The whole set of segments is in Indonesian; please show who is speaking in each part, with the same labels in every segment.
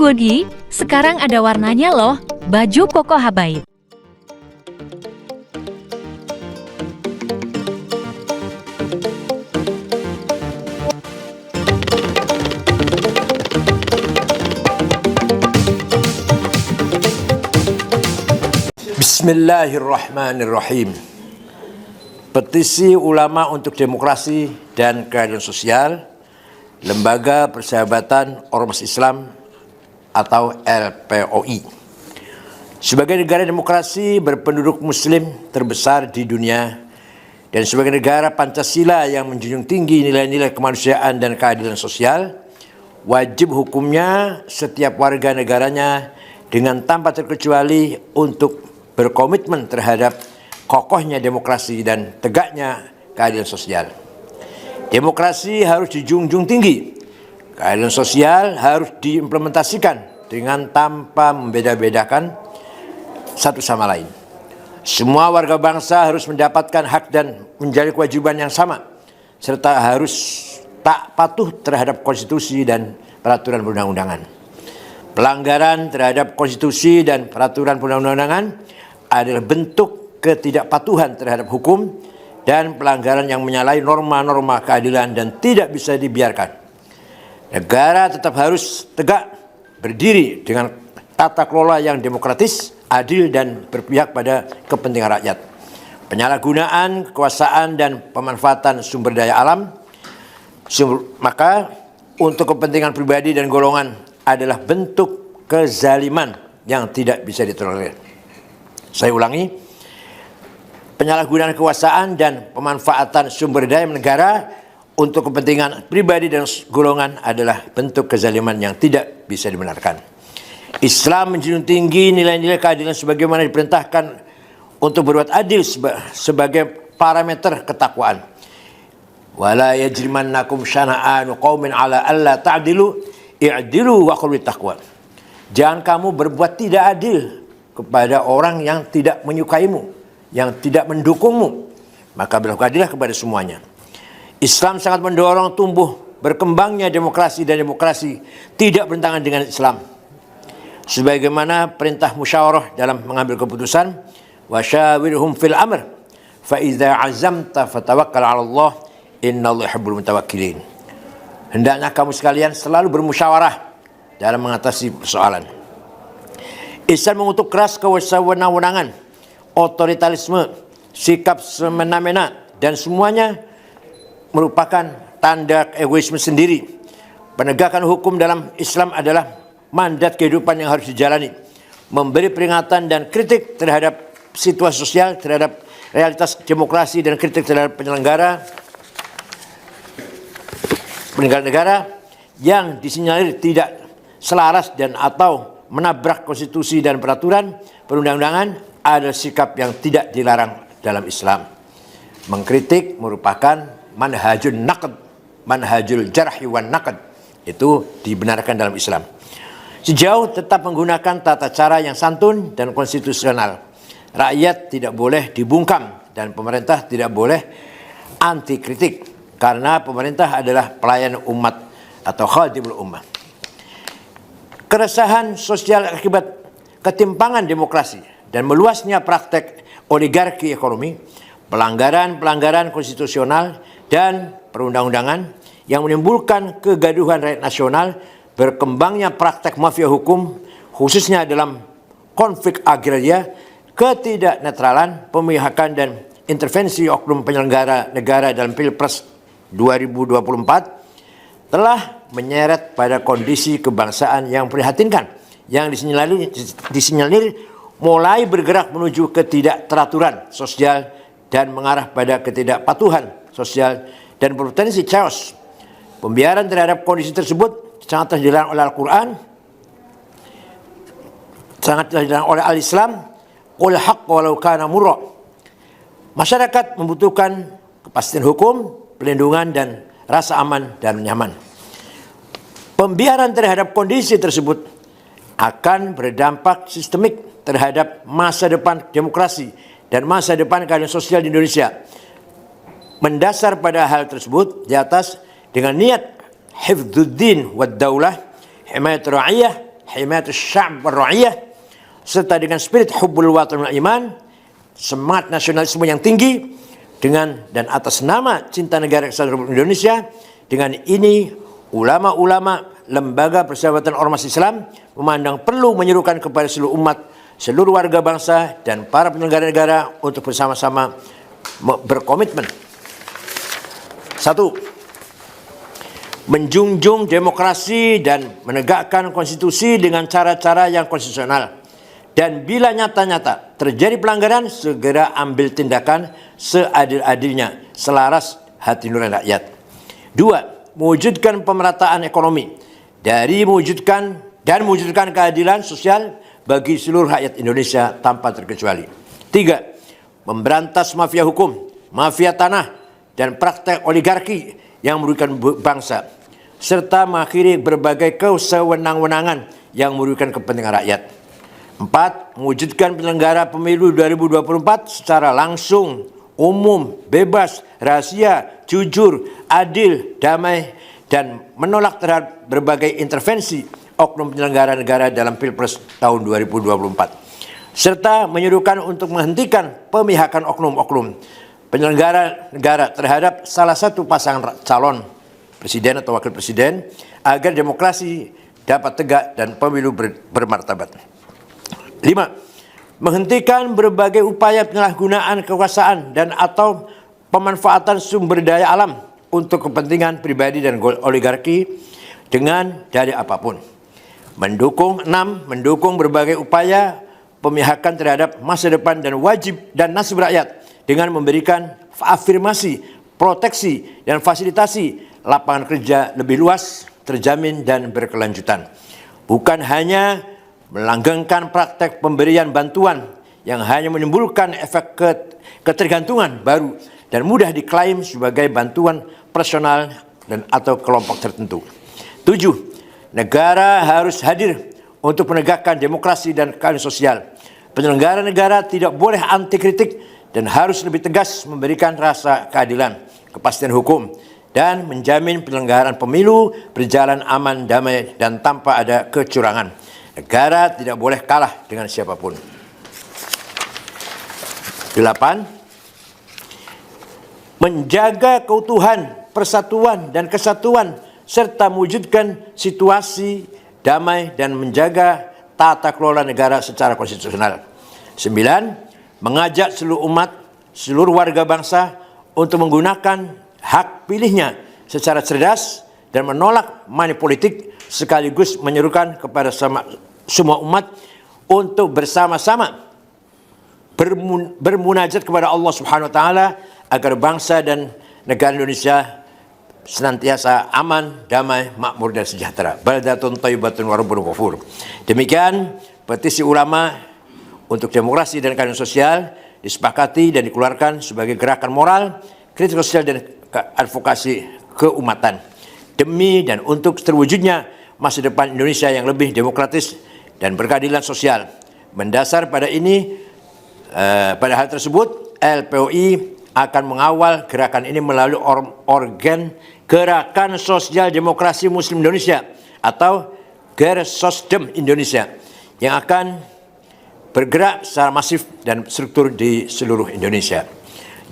Speaker 1: Godi, sekarang ada warnanya loh, baju koko habaib.
Speaker 2: Bismillahirrahmanirrahim. Petisi Ulama untuk Demokrasi dan Keadilan Sosial, Lembaga Persahabatan Ormas Islam atau LPOI. Sebagai negara demokrasi berpenduduk muslim terbesar di dunia dan sebagai negara Pancasila yang menjunjung tinggi nilai-nilai kemanusiaan dan keadilan sosial, wajib hukumnya setiap warga negaranya dengan tanpa terkecuali untuk berkomitmen terhadap kokohnya demokrasi dan tegaknya keadilan sosial. Demokrasi harus dijunjung tinggi. Keadilan sosial harus diimplementasikan dengan tanpa membeda-bedakan satu sama lain. Semua warga bangsa harus mendapatkan hak dan menjalani kewajiban yang sama, serta harus tak patuh terhadap konstitusi dan peraturan perundang-undangan. Pelanggaran terhadap konstitusi dan peraturan perundang-undangan adalah bentuk ketidakpatuhan terhadap hukum dan pelanggaran yang menyalahi norma-norma keadilan dan tidak bisa dibiarkan. Negara tetap harus tegak berdiri dengan tata kelola yang demokratis, adil dan berpihak pada kepentingan rakyat. Penyalahgunaan kekuasaan dan pemanfaatan sumber daya alam maka untuk kepentingan pribadi dan golongan adalah bentuk kezaliman yang tidak bisa ditolerir. Saya ulangi, penyalahgunaan kekuasaan dan pemanfaatan sumber daya negara untuk kepentingan pribadi dan golongan adalah bentuk kezaliman yang tidak bisa dibenarkan. Islam menjunjung tinggi nilai-nilai keadilan sebagaimana diperintahkan untuk berbuat adil sebagai parameter ketakwaan. Wala yajrimannakum syana'anu qaumin ala alla ta'dilu i'dilu wa qul taqwa. Jangan kamu berbuat tidak adil kepada orang yang tidak menyukaimu, yang tidak mendukungmu, maka berlakukanlah kepada semuanya. Islam sangat mendorong tumbuh berkembangnya demokrasi dan demokrasi tidak bertentangan dengan Islam. Sebagaimana perintah musyawarah dalam mengambil keputusan, wasyawirhum fil amr, fa idza azamta fatawakkal 'ala Allah, innallaha yuhibbul mutawakkilin. Hendaknya kamu sekalian selalu bermusyawarah dalam mengatasi persoalan. Islam mengutuk keras kewenangan, otoritarisme, sikap semena-mena dan semuanya merupakan tanda egoisme sendiri. Penegakan hukum dalam Islam adalah mandat kehidupan yang harus dijalani. Memberi peringatan dan kritik terhadap situasi sosial, terhadap realitas demokrasi dan kritik terhadap penyelenggara negara yang disinyalir tidak selaras dan atau menabrak konstitusi dan peraturan perundang-undangan adalah sikap yang tidak dilarang dalam Islam. Mengkritik merupakan manhajul naqd, manhajul jarhi wan naqd, itu dibenarkan dalam Islam. Sejauh tetap menggunakan tata cara yang santun dan konstitusional. Rakyat tidak boleh dibungkam dan pemerintah tidak boleh anti kritik karena pemerintah adalah pelayan umat atau khadimul ummah. Keresahan sosial akibat ketimpangan demokrasi dan meluasnya praktek oligarki ekonomi, pelanggaran konstitusional dan perundang-undangan yang menimbulkan kegaduhan rakyat nasional, berkembangnya praktek mafia hukum khususnya dalam konflik agraria, ketidaknetralan, pemihakan dan intervensi oknum penyelenggara negara dalam Pilpres 2024 telah menyeret pada kondisi kebangsaan yang prihatinkan yang disinyalir mulai bergerak menuju ketidakteraturan sosial dan mengarah pada ketidakpatuhan sosial dan berpotensi chaos. Pembiaran terhadap kondisi tersebut sangat dilarang oleh Al-Quran, sangat dilarang oleh Al-Islam, qul haqq walau kana murra. Masyarakat membutuhkan kepastian hukum, pelindungan dan rasa aman dan nyaman. Pembiaran terhadap kondisi tersebut akan berdampak sistemik terhadap masa depan demokrasi dan masa depan keadilan sosial di Indonesia. Mendasar pada hal tersebut di atas dengan niat hifdzuddin wad daulah, himayatul ra'iyah, himayatul sya'b wal ra'iyah, serta dengan spirit hubbul watan wal iman, semangat nasionalisme yang tinggi, dengan dan atas nama cinta negara kesatuan Republik Indonesia. Dengan ini ulama-ulama Lembaga Persahabatan Ormas Islam memandang perlu menyerukan kepada seluruh umat, seluruh warga bangsa dan para penyelenggara negara untuk bersama-sama berkomitmen. 1. Menjunjung demokrasi dan menegakkan konstitusi dengan cara-cara yang konstitusional. Dan bila nyata-nyata terjadi pelanggaran, segera ambil tindakan seadil-adilnya, selaras hati nurani rakyat. 2. Mewujudkan pemerataan ekonomi dari mewujudkan keadilan sosial bagi seluruh rakyat Indonesia tanpa terkecuali. 3. Memberantas mafia hukum, mafia tanah, dan praktek oligarki yang merugikan bangsa, serta mengakhiri berbagai kesewenang-wenangan yang merugikan kepentingan rakyat. 4. Mewujudkan penyelenggara pemilu 2024 secara langsung, umum, bebas, rahasia, jujur, adil, damai, dan menolak terhadap berbagai intervensi oknum penyelenggara negara dalam Pilpres tahun 2024. Serta menyerukan untuk menghentikan pemihakan oknum-oknum penyelenggara negara terhadap salah satu pasangan calon presiden atau wakil presiden agar demokrasi dapat tegak dan pemilu bermartabat. 5. Menghentikan berbagai upaya penyalahgunaan kekuasaan dan atau pemanfaatan sumber daya alam untuk kepentingan pribadi dan oligarki dengan dalih apapun. 6. Mendukung berbagai upaya pemihakan terhadap masa depan dan wajib dan nasib rakyat dengan memberikan afirmasi, proteksi, dan fasilitasi lapangan kerja lebih luas, terjamin, dan berkelanjutan. Bukan hanya melanggengkan praktek pemberian bantuan yang hanya menimbulkan efek ketergantungan baru dan mudah diklaim sebagai bantuan personal dan atau kelompok tertentu. 7. Negara harus hadir untuk menegakkan demokrasi dan keadilan sosial. Penyelenggara negara tidak boleh anti kritik dan harus lebih tegas memberikan rasa keadilan, kepastian hukum, dan menjamin penyelenggaraan pemilu berjalan aman, damai, dan tanpa ada kecurangan. Negara tidak boleh kalah dengan siapapun. 8. Menjaga keutuhan, persatuan, dan kesatuan serta mewujudkan situasi damai dan menjaga tata kelola negara secara konstitusional. 9. Mengajak seluruh umat, seluruh warga bangsa untuk menggunakan hak pilihnya secara cerdas dan menolak money politik, sekaligus menyerukan kepada semua umat untuk bersama-sama bermunajat kepada Allah Subhanahu wa taala agar bangsa dan negara Indonesia senantiasa aman, damai, makmur, dan sejahtera. Baldatun thayyibatun wa rabbun ghafur. Demikian petisi ulama untuk demokrasi dan keadilan sosial disepakati dan dikeluarkan sebagai gerakan moral, kritik sosial, dan advokasi keumatan demi dan untuk terwujudnya masa depan Indonesia yang lebih demokratis dan berkeadilan sosial. Mendasar pada ini, pada hal tersebut, LPOI akan mengawal gerakan ini melalui organ Gerakan Sosial Demokrasi Muslim Indonesia atau Gersosdem Indonesia yang akan bergerak secara masif dan struktur di seluruh Indonesia.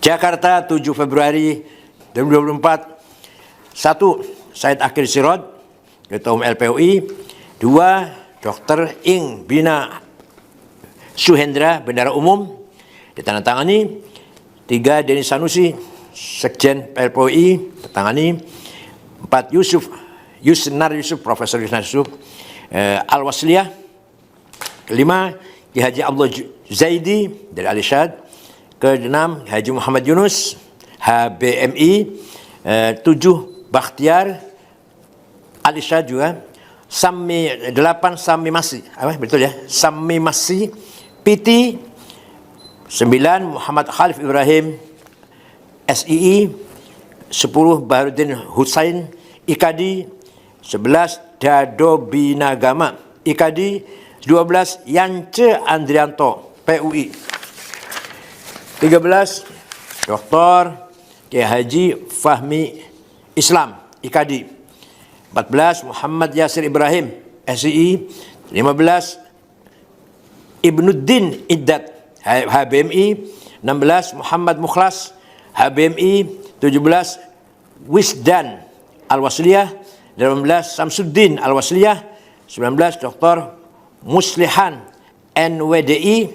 Speaker 2: Jakarta, 7 Februari 2024. 1. Said Akhil Sirot, Ketua Umum LPOI. 2. Dr. Ing Bina Suhendra, Bendahara Umum, ditandatangani. 3. Denny Sanusi, Sekjen LPOI, ditandatangani. 4. Yusnar Yusuf, Profesor Yusnar Yusuf, Al-Wasliyah. 5. Ki Haji Abdullah Zaidi dari Al-Irsyad. 6. Haji Muhammad Yunus, HBMI. 7. Bakhtiar Al-Irsyad juga. 8. Sami Masih, betul ya? Sami Masih PT. 9. Muhammad Khalif Ibrahim SII. 10. Baharudin Husain IKADI. 11. Dado Binagama IKADI. 12. Yance Andrianto PUI. 13. Dr. Kiai Haji Fahmi Islam IKADI. 14. Muhammad Yasir Ibrahim SII. 15 Ibnuddin Iddat HBMI. 16 Muhammad Mukhlas HBMI. 17 Wisdan Al-Wasliyah. 18 Samsuddin Al-Wasliyah. 19 Dr. Muslihan NWDI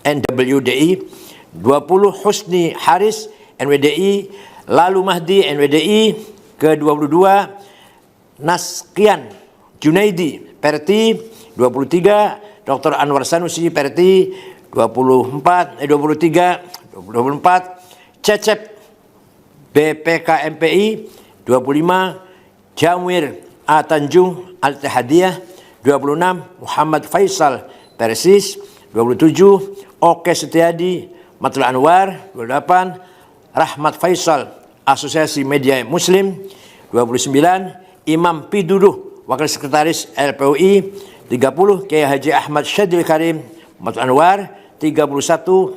Speaker 2: NWDI. 20 Husni Haris NWDI. Lalu Mahdi NWDI. Ke-22 Naskian Junaidi Perti. 23 Dr. Anwar Sanusi Perti. 23 Cecep BPKMPI. 25 Jamwir A. Tanjung Al-Ittihadiyah. 26 Muhammad Faisal Persis. 27 Oke Setiadi Matul Anwar. 28 Rahmat Faisal Asosiasi Media Muslim. 29 Imam Piduduh Wakil Sekretaris LPUI. 30 Kiai Haji Ahmad Syadil Karim Matul Anwar. 31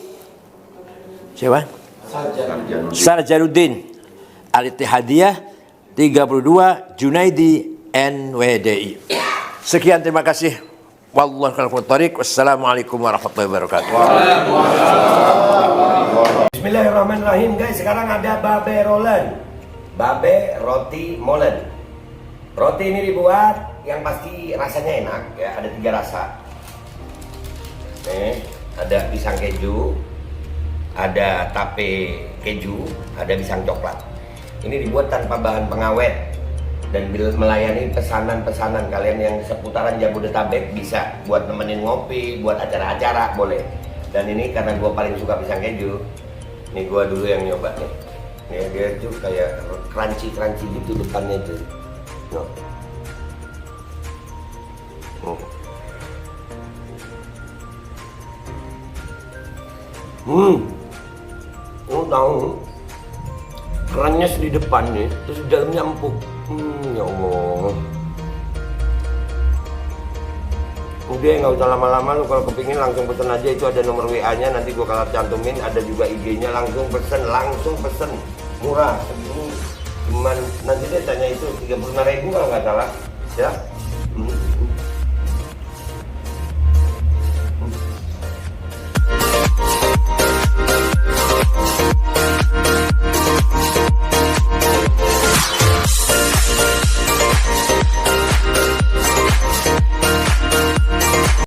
Speaker 2: siapa? Sarjanuddin Al-Ittihadiyah. 32 Junaidi NWDI. Sekian, terima kasih. Wallahu a'lam bishawab. Wassalamualaikum warahmatullahi wabarakatuh.
Speaker 3: Bismillahirrahmanirrahim guys, sekarang ada babe rolen, babe roti molen. Roti ini dibuat yang pasti rasanya enak ya, ada 3 rasa. Nih, ada pisang keju, ada tape keju, ada pisang coklat. Ini dibuat tanpa bahan pengawet dan melayani pesanan-pesanan kalian yang seputaran Jabodetabek, bisa buat nemenin ngopi, buat acara-acara boleh. Dan ini karena gue paling suka pisang keju, nih gue dulu yang nyoba nih. Nih dia tuh kayak crunchy gitu depannya tuh. Lo tahu kerannya di depan nih, terus di dalamnya empuk. Ya Allah. Udah nggak usah lama-lama, lu kalau kepingin langsung pesen aja, itu ada nomor WA-nya, nanti gua kalau cantumin, ada juga IG-nya, langsung pesen, murah. Cuman nanti dia tanya itu 35.000 kalau nggak salah, ya.